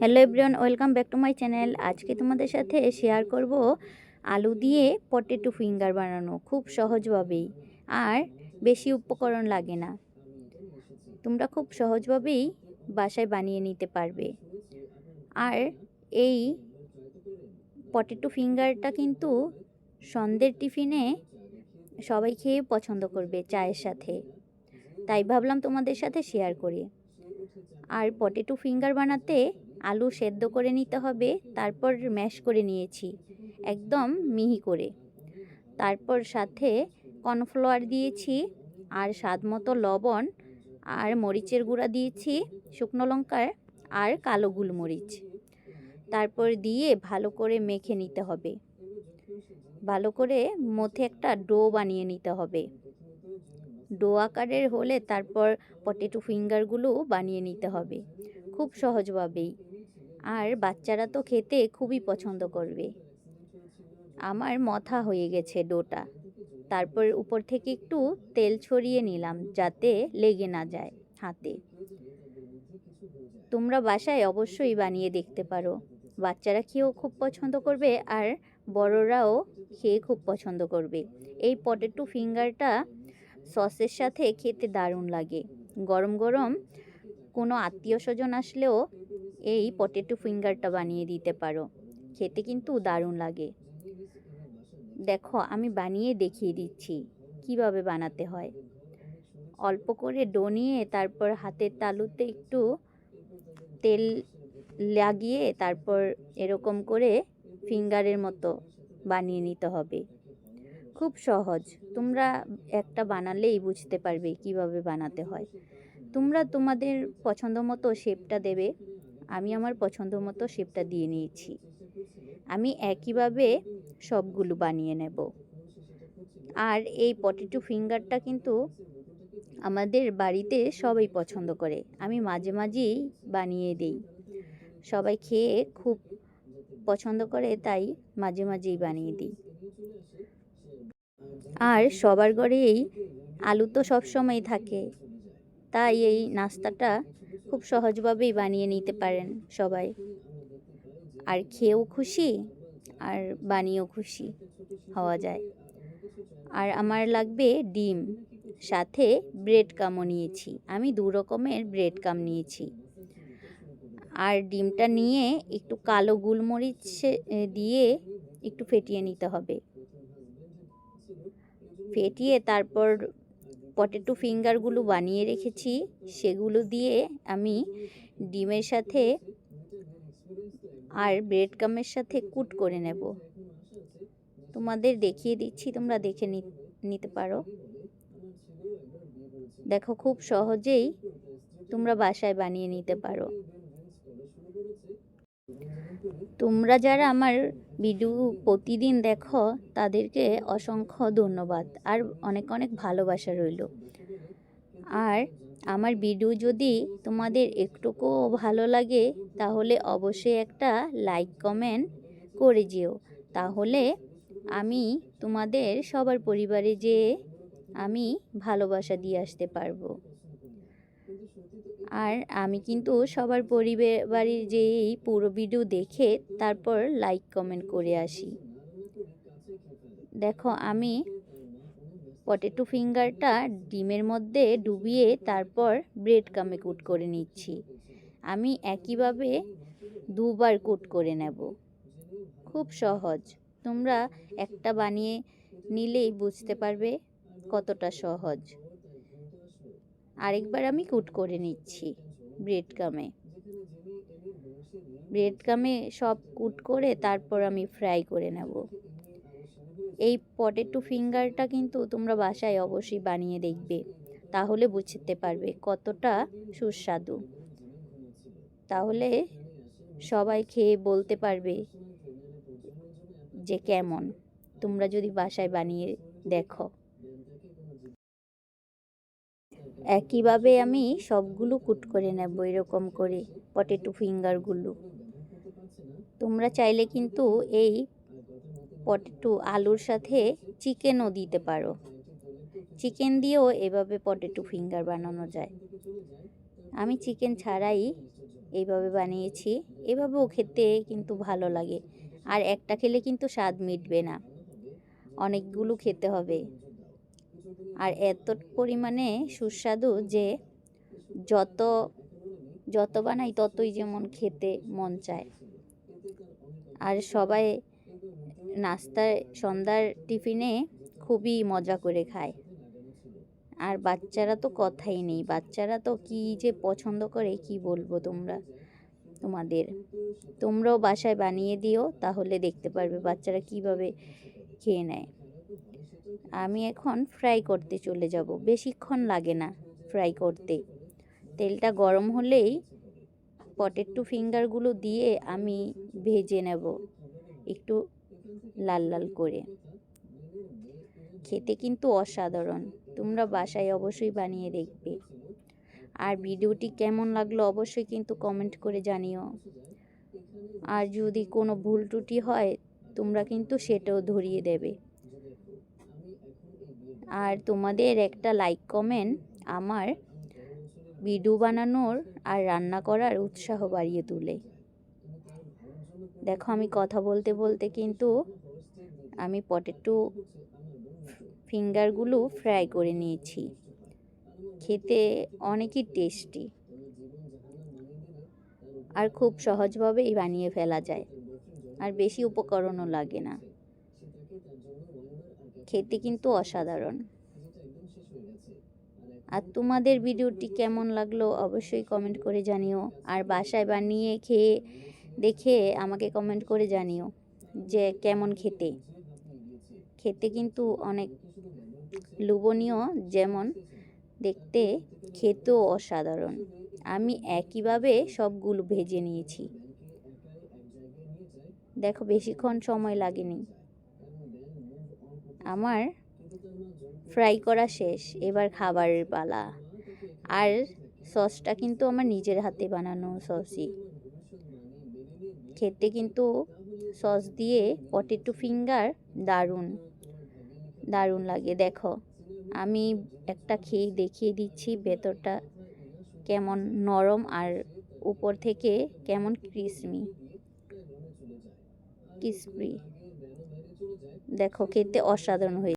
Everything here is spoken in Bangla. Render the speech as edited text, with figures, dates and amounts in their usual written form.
Hello everyone, welcome back to my channel. আজকে তোমাদের সাথে শেয়ার করব আলু দিয়ে পটেটো ফিঙ্গার বানানো খুব সহজভাবেই, আর বেশি উপকরণ লাগে না। তোমরা খুব সহজভাবেই বাসায় বানিয়ে নিতে পারবে। আর এই পটেটো ফিঙ্গারটা কিন্তু সন্ধ্যের টিফিনে সবাই খেয়ে পছন্দ করবে চায়ের সাথে, তাই ভাবলাম তোমাদের সাথে শেয়ার করি। আর পটেটো ফিঙ্গার বানাতে আলু সেদ্ধ করে নিতে হবে, তারপর ম্যাশ করে নিয়েছি একদম মিহি করে। তারপর সাথে কর্নফ্লাওয়ার দিয়েছি, আর স্বাদ মতো লবণ, আর মরিচের গুঁড়া দিয়েছি, শুকনো লঙ্কার আর কালো গোলমরিচ। তারপর দিয়ে ভালো করে মেখে নিতে হবে। ভালো করে মধ্যে একটা ডো বানিয়ে নিতে হবে। ডো আকারের হলে তারপর পটেটো ফিঙ্গারগুলো বানিয়ে নিতে হবে খুব সহজভাবেই। আর বাচ্চারা তো খেতে খুবই পছন্দ করবে। আমার মথা হয়ে গেছে ডোটা। তারপর উপর থেকে একটু তেল ছড়িয়ে নিলাম যাতে লেগে না যায় হাতে। তোমরা বাসায় অবশ্যই বানিয়ে দেখতে পারো। বাচ্চারা খেয়েও খুব পছন্দ করবে, আর বড়রাও খেয়ে খুব পছন্দ করবে। এই পটেটো ফিঙ্গারটা সসের সাথে খেতে দারুণ লাগে। গরম গরম কোনো আত্মীয় স্বজন আসলেও এই পটেটো ফিঙ্গারটা বানিয়ে দিতে পারো, খেতে কিন্তু দারুণ লাগে। দেখো, আমি বানিয়ে দেখিয়ে দিচ্ছি কিভাবে বানাতে হয়। অল্প করে ডো নিয়ে তারপর হাতের তালুতে একটু তেল লাগিয়ে তারপর এরকম করে ফিঙ্গারের মতো বানিয়ে নিতে হবে। খুব সহজ, তোমরা একটা বানালেই বুঝতে পারবে কিভাবে বানাতে হয়। তোমরা তোমাদের পছন্দ মতো শেপটা দেবে। আমি আমার পছন্দ মতো শেপটা দিয়ে নিয়েছি। আমি একইভাবে সবগুলো বানিয়ে নেব। আর এই পটেটো ফিঙ্গারটা কিন্তু আমাদের বাড়িতে সবাই পছন্দ করে। আমি মাঝে মাঝেই বানিয়ে দিই, সবাই খেয়ে খুব পছন্দ করে, তাই মাঝে মাঝেই বানিয়ে দিই। আর সবার ঘরেই আলু তো সবসময় থাকে, তাই এই নাস্তাটা খুব সহজভাবেই বানিয়ে নিতে পারেন সবাই। আর খেয়েও খুশি, আর বানিয়েও খুশি হওয়া যায়। আর আমার লাগবে ডিম, সাথে ব্রেড কামও নিয়েছি। আমি 2 রকমের ব্রেড কাম নিয়েছি। আর ডিমটা নিয়ে একটু কালো গোলমরিচ দিয়ে একটু ফেটিয়ে নিতে হবে। ফেটিয়ে তারপর পটেটো ফিঙ্গারগুলো বানিয়ে রেখেছি সেগুলো দিয়ে আমি ডিমের সাথে আর ব্রেড কামের সাথে কুট করে নেব। তোমাদের দেখিয়ে দিচ্ছি, তোমরা দেখে নিতে পারো। দেখো, খুব সহজেই তোমরা বাসায় বানিয়ে নিতে পারো। তোমরা যারা আমার ভিডিও প্রতিদিন দেখো তাদেরকে অসংখ্য ধন্যবাদ, আর অনেক অনেক ভালোবাসা রইল। আর আমার ভিডিও যদি তোমাদের একটুকুও ভালো লাগে তাহলে অবশ্যই একটা লাইক কমেন্ট করে যেও, তাহলে আমি তোমাদের সবার পরিবারে যেয়ে আমি ভালোবাসা দিয়ে আসতে পারবো। আর আমি কিন্তু সবার পরিবারে যেয়েই পুরো ভিডিও দেখে তারপর লাইক কমেন্ট করে আসি। দেখো, আমি পটেটো ফিঙ্গারটা ডিমের মধ্যে ডুবিয়ে তারপর ব্রেড কামে কুট করে নিচ্ছি। আমি একইভাবে 2 বার কুট করে নেব। খুব সহজ, তোমরা একটা বানিয়ে নিলেই বুঝতে পারবে কতটা সহজ। আরেকবার আমি কুট করে নিচ্ছি ব্রেড কামে সব কুট করে তারপর আমি ফ্রাই করে নেব। এই পটেটো ফিঙ্গারটা কিন্তু তোমরা বাসায় অবশ্যই বানিয়ে দেখবে, তাহলে বুঝতে পারবে কতটা সুস্বাদু। তাহলে সবাই খেয়ে বলতে পারবে যে কেমন, তোমরা যদি বাসায় বানিয়ে দেখো। একইভাবে আমি সবগুলো কুট করে নেব এরকম করে পটেটো ফিঙ্গারগুলো। তোমরা চাইলে কিন্তু এই পটেটো আলুর সাথে চিকেনও দিতে পারো। চিকেন দিয়েও এভাবে পটেটো ফিঙ্গার বানানো যায়। আমি চিকেন ছাড়াই এইভাবে বানিয়েছি। এভাবেও খেতে কিন্তু ভালো লাগে। আর একটা খেলে কিন্তু স্বাদ মিটবে না, অনেকগুলো খেতে হবে। আর এত পরিমাণে সুস্বাদু যে যত যত বানাই ততই যেমন খেতে মন চায়। আর সবাই নাস্তায় সন্ধ্যার টিফিনে খুবই মজা করে খায়। আর বাচ্চারা তো কথাই নেই, বাচ্চারা তো কি যে পছন্দ করে কি বলবো তোমরাও বাসায় বানিয়ে দিও, তাহলে দেখতে পারবে বাচ্চারা কিভাবে খেয়ে নেয়। আমি এখন ফ্রাই করতে চলে যাব, বেশিক্ষণ লাগে না ফ্রাই করতে। তেলটা গরম হলেই পটেটো ফিঙ্গারগুলো দিয়ে আমি ভেজে নেব একটু লাল লাল করে। খেতে কিন্তু অসাধারণ, তোমরা বাসায় অবশ্যই বানিয়ে দেখবে। আর ভিডিওটি কেমন লাগলো অবশ্যই কিন্তু কমেন্ট করে জানিও। আর যদি কোনো ভুল ত্রুটি হয় তোমরা কিন্তু সেটাও ধরিয়ে দেবে। আর তোমাদের একটা লাইক কমেন্ট আমার ভিডিও বানানোর আর রান্না করার উৎসাহ বাড়িয়ে তোলে। দেখো আমি কথা বলতে বলতে কিন্তু আমি পটেটো ফিঙ্গারগুলো ফ্রাই করে নিয়েছি। খেতে অনেকই টেস্টি আর খুব সহজভাবেই বানিয়ে ফেলা যায়, আর বেশি উপকরণও লাগে না। খেতে কিন্তু অসাধারণ। আর তোমাদের ভিডিওটি কেমন লাগলো অবশ্যই কমেন্ট করে জানিও। আর বাসায় বানিয়ে খেয়ে দেখে আমাকে কমেন্ট করে জানিও যে কেমন খেতে। খেতে কিন্তু অনেক লোভনীয়, যেমন দেখতে খেতেও অসাধারণ। আমি একইভাবে সবগুলো ভেজে নিয়েছি। দেখো বেশিক্ষণ সময় লাগেনি, আমার ফ্রাই করা শেষ। এবার খাবারের পালা। আর সসটা কিন্তু আমার নিজের হাতে বানানো সসই। খেতে কিন্তু সস দিয়ে পটেটো ফিঙ্গার দারুণ দারুণ লাগে। দেখো আমি একটা খেয়ে দেখিয়ে দিচ্ছি ভেতরটা কেমন নরম আর উপর থেকে কেমন ক্রিসপি। দেখো খেতে অসাধারণ হয়েছে।